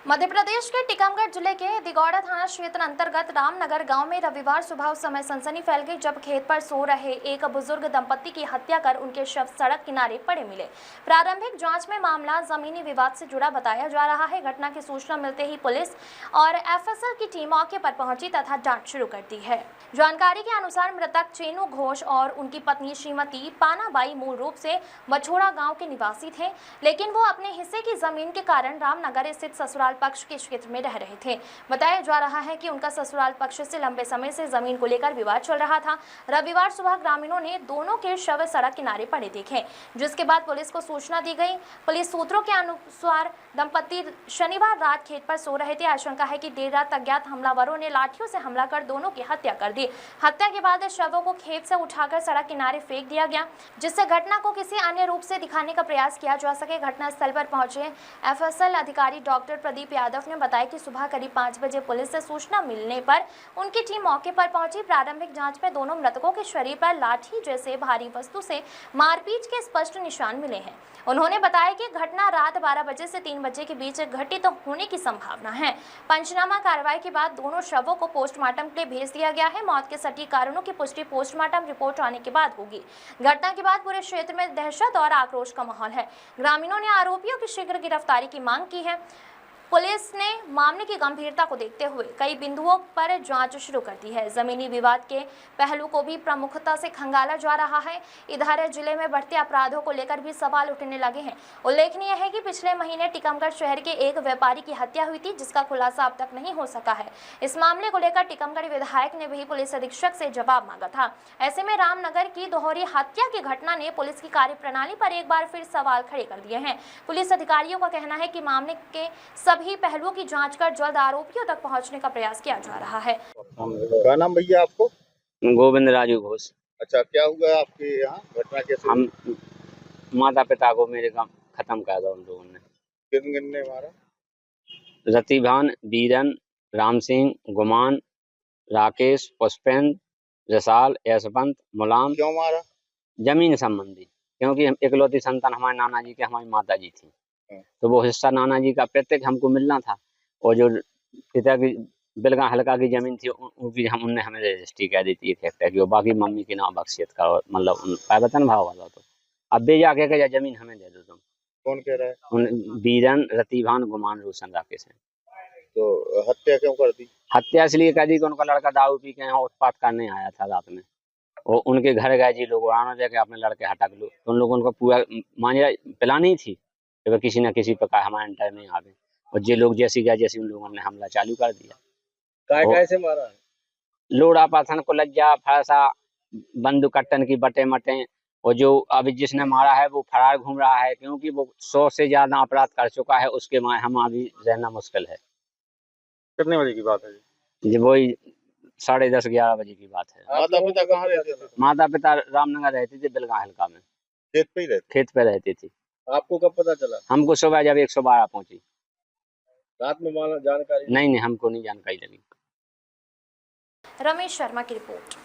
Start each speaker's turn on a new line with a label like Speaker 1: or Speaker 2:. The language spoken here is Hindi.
Speaker 1: मध्य प्रदेश के टीकमगढ़ जिले के दिगौड़ा थाना क्षेत्र अंतर्गत रामनगर गांव में रविवार सुबह उस समय सनसनी फैल गई जब खेत पर सो रहे एक बुजुर्ग दंपत्ति की हत्या कर उनके शव सड़क किनारे पड़े मिले। प्रारंभिक जांच में मामला जमीनी विवाद से जुड़ा बताया जा रहा है। घटना की सूचना मिलते ही पुलिस और एफएसएल की टीम मौके पर पहुंची तथा जाँच शुरू कर दी है। जानकारी के अनुसार मृतक चेनू घोष और उनकी पत्नी श्रीमती पानाबाई मूल रूप से बछोड़ा गाँव के निवासी थे, लेकिन वो अपने हिस्से की जमीन के कारण रामनगर स्थित ससुराल पक्ष के क्षेत्र में रह रहे थे। बताया जा रहा है कि उनका ससुराल पक्ष से लंबे समय से जमीन को लेकर विवाद चल रहा था। रविवार सुबह ग्रामीणों ने दोनों के शव सड़क किनारे पड़े देखे, जिसके बाद पुलिस को सूचना दी गई। पुलिस सूत्रों के अनुसार दंपत्ति शनिवार रात खेत पर सो रहे थे। आशंका है कि देर रात अज्ञात हमलावरों ने लाठियों से हमला कर दोनों की हत्या कर दी। हत्या के बाद शवों को खेत से उठाकर सड़क किनारे फेंक दिया गया, जिससे घटना को किसी अन्य रूप से दिखाने का प्रयास किया जा सके। घटनास्थल पर पहुंचे एफएसएल अधिकारी डॉक्टर प्रदीप यादव ने बताया कि सुबह करीब 5 बजे पुलिस से सूचना मिलने पर उनकी टीम मौके पर पहुंची। प्रारंभिक जांच में दोनों मृतकों के शरीर पर लाठी जैसे भारी वस्तु से मारपीट के स्पष्ट निशान मिले हैं। उन्होंने बताया कि घटना रात 12 बजे से 3 बजे के बीच घटित होने की संभावना है। पंचनामा कार्रवाई के बाद दोनों शवों को पोस्टमार्टम के लिए भेज दिया गया है। मौत के सटीक कारणों की पुष्टि पोस्टमार्टम रिपोर्ट आने के बाद होगी। घटना के बाद पूरे क्षेत्र में दहशत और आक्रोश का माहौल है। ग्रामीणों ने आरोपियों की शीघ्र गिरफ्तारी की मांग की है। पुलिस ने मामले की गंभीरता को देखते हुए कई बिंदुओं पर जांच शुरू कर दी है। जमीनी विवाद के पहलू को भी प्रमुखता से खंगाला जा रहा है। इधर जिले में बढ़ते अपराधों को लेकर भी सवाल उठने लगे हैं। उल्लेखनीय है कि पिछले महीने टीकमगढ़ शहर के एक व्यापारी की हत्या हुई थी, जिसका खुलासा अब तक नहीं हो सका है। इस मामले को लेकर टीकमगढ़ विधायक ने भी पुलिस अधीक्षक से जवाब मांगा था। ऐसे में रामनगर की दोहरी हत्या की घटना ने पुलिस की कार्यप्रणाली पर एक बार फिर सवाल खड़े कर दिए हैं। पुलिस अधिकारियों का कहना है कि मामले के सभी पहलुओं की जांच कर जल्द आरोपियों तक पहुंचने का प्रयास किया जा रहा है।
Speaker 2: क्या नाम भैया आपको?
Speaker 3: गोविंद राजू घोष।
Speaker 2: अच्छा, क्या हुआ आपके यहाँ? घटना कैसे?
Speaker 3: हम माता पिता को मेरे काम खत्म कर दो उन लोगों ने।
Speaker 2: किन ने मारा?
Speaker 3: रतिभान, बीरन, राम सिंह, गुमान, राकेश, पुष्पेंद्र, रसाल, यशवंत, मुलाम।
Speaker 2: क्यों मारा?
Speaker 3: जमीन संबंधी, क्योंकि हम इकलौती संतान हमारे नाना जी के हमारी माता जी थी, तो वो हिस्सा नाना जी का प्रत्येक हमको मिलना था। और जो पिता की बिलगा हल्का की जमीन थी उनकी उनने हमें रजिस्ट्री कर दी थी 1 हेक्टेयर की, और बाकी मम्मी के नाम बख्शियत का, मतलब वतन भाव वाला। तो अब बे जाके कह जमीन हमें दे दो तुम।
Speaker 2: कौन कह रहा है?
Speaker 3: उन बीरन, रतिभान, गुमान, रोशन, राकेश है।
Speaker 2: तो हत्या क्यों कर दी?
Speaker 3: हत्या इसलिए कर दी कि उनका लड़का दारू पी के यहाँ उत्पात करने आया था रात में, और उनके घर गए जी लोग आना जाके अपने लड़के हटक लो, तो उन लोगों को पूरा मांझा पिलानी थी कि किसी न किसी प्रकार हमारे अंटर में आवे, और जे लोग जैसी गए जैसी उन लोगों ने हमला चालू कर दिया।
Speaker 2: काय से मारा है?
Speaker 3: लोड़ा पाथन को लज्जा फरसा बंदूक कट्टन की बटे मटे, और जो अभी जिसने मारा है वो फरार घूम रहा है, क्योंकि वो 100 से ज्यादा अपराध कर चुका है। उसके माए हम अभी रहना मुश्किल है।
Speaker 2: कितने बजे की बात है जी?
Speaker 3: जी वही 10:30 11 बजे की बात है।
Speaker 2: माता पिता कहाँ रहते थे?
Speaker 3: माता पिता रामनगर रहते थे, बिलगा हल्का में,
Speaker 2: खेत पे ही रहते?
Speaker 3: खेत पे रहती थी।
Speaker 2: आपको कब पता चला?
Speaker 3: हमको सुबह जब 112 पहुंची।
Speaker 2: रात में जानकारी
Speaker 3: नहीं, हमको नहीं जानकारी लगी।
Speaker 1: रमेश शर्मा की रिपोर्ट।